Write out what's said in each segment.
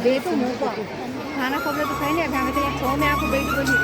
दे तो मुँह पर खाना खबर तो खाई नहीं हमें तो यार छो में आपको बैठ बोली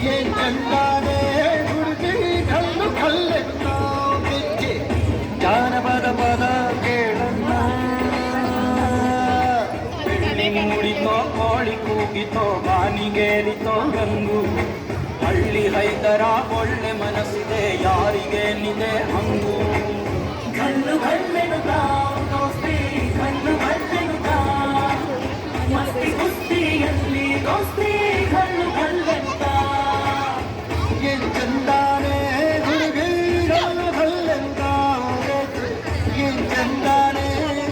ये चंदाने हुಡುಗಿ ಕಲ್ಲು ಕಲ್ಲೆತ್ತಾಗೆ ಜಾನಪದ ಪದ ಕೇಳಣ್ಣ ಬೆಳ್ಳಿ ಮೂಡಿತೋ ಕೋಳಿ ಕೂಗಿತೋ ಬಾನಿಗೇರಿತೋ ಗಂಗು ಹಳ್ಳಿ ರೈತರ ಒಳ್ಳೆ ಮನಸ್ಸಿದೆ ಯಾರಿಗೇನಿದೆ ಹಂಗು ಕಲ್ಲು ಕಲ್ಲೆನುತ್ತಾ ದೋಸ್ತಿ ಕಲ್ಲು ಕಲ್ಲೆನುತ್ತಾ ಮಸ್ತಿ ಕುಸ್ತಿಯಲ್ಲಿ ದೋಸ್ತಿ ಕಲ್ಲು ಕಲ್ಲೆನುತ್ತಾ ಚಂದಾನೆ ಹುಡುಗಿ ಕಲ್ಲು ಕಲ್ಲೆನುತ್ತಾಗೆ ಚಂದಾನೆ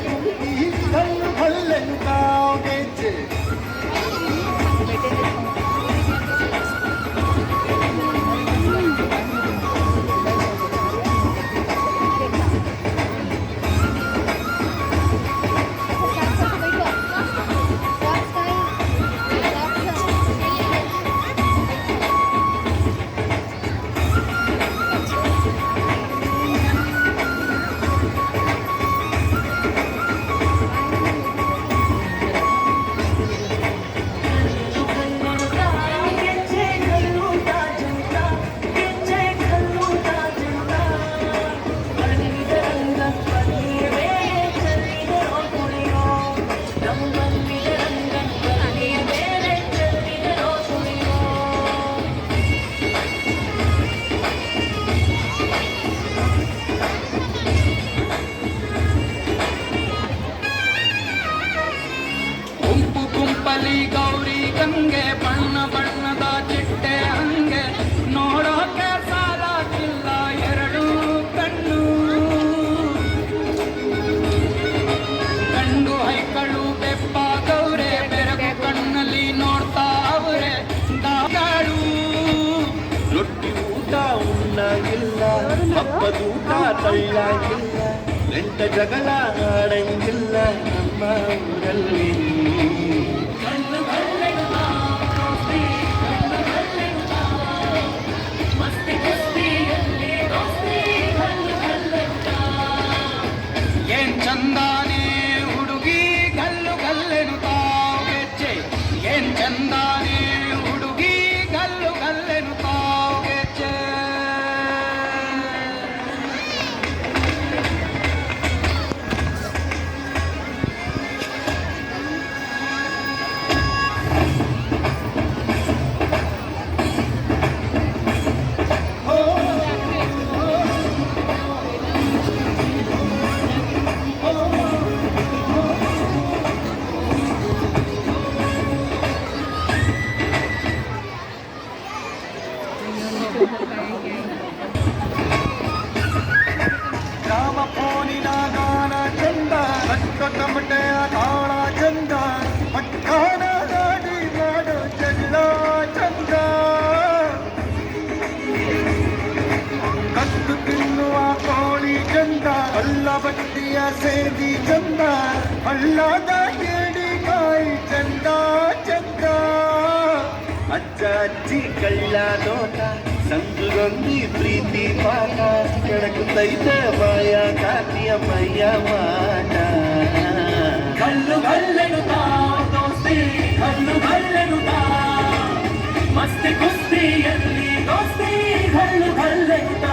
ಹುಡುಗಿ ಕಲ್ಲು ಕಲ್ಲೆನುತ್ತಾಗೆ ಗೌರಿ ಗಂಗೆ ಬಣ್ಣ ಬಣ್ಣದ ಚಿಟ್ಟೆ ಹಂಗೆ ನೋಡೋಕೆ ಸಾಲಾಗಿಲ್ಲ ಎರಡು ಕಣ್ಣು ಗಂಡು ಹೈಕಳು ಬೆಪ್ಪಾಗವ್ರೆ ಬೆರಗು ಕಣ್ಣಲ್ಲಿ ನೋಡ್ತಾ ಅವ್ರೆ ದಾಗಾಡು ರೊಟ್ಟಿ ಊಟ ಉಣ್ಣಾಗಿಲ್ಲ ಹಬ್ಬದೂಟ ತಳ್ಳಾಗಿಲ್ಲ ನೆಂಟ ಜಗಳ ಆಡಂಗಿಲ್ಲ ನಮ್ಮ ಊರಲ್ಲಿ ಏನ್ ಚಂದಾನೆ ಹುಡುಗಿ ಗಲ್ಲು ಗಲ್ಲೆನುತ್ತಾವೆ ಏನ್ ಚಂದಾನೆ ಹುಡುಗಿ ಗಲ್ಲು ಗಲ್ಲೆನುತ್ತಾವೆ ಗ್ರಾಮ ಫೋನಿನ ಗಾನ ಚಂದ ರಕ್ತ ತಮಟೆಯ ತಾಳ ಚಂದ ಮಕ್ಕಾನ ಗಾಡಿ ಮಾಡೋ ಜಗಳ ಚಂದ ಕತ್ತು ತಿನ್ನುವ ಕೋಳಿ ಚಂದ ಅಲ್ಲ ಬಟ್ಟಿಯ ಸೇದಿ ಚಂದ ಹಳ್ಳದ ಕೇಡಿಕಾಯಿ ಚಂದ ಚಂದ ಅಜ್ಜ ಅಜ್ಜಿ ಕಳ್ಳ ತೋಟ ಸಂಗುಗೊಂದಿ ಪ್ರೀತಿ ಪಾಠ ಕೆಳಕುತ್ತೈತೆ ಬಾಯ ಕಾತಿಯ ಮೈಯ ಮಾಟ ಕಲ್ಲು ಕಲ್ಲೆನುತ್ತಾ ದೋಸ್ತಿ ಕಲ್ಲು ಕಲ್ಲೆನುತ್ತಾ ಮಸ್ತಿ ಕುಸ್ತಿಯಲ್ಲಿ ದೋಸ್ತಿ ಕಲ್ಲು ಕಲ್ಲೆನುತ್ತಾ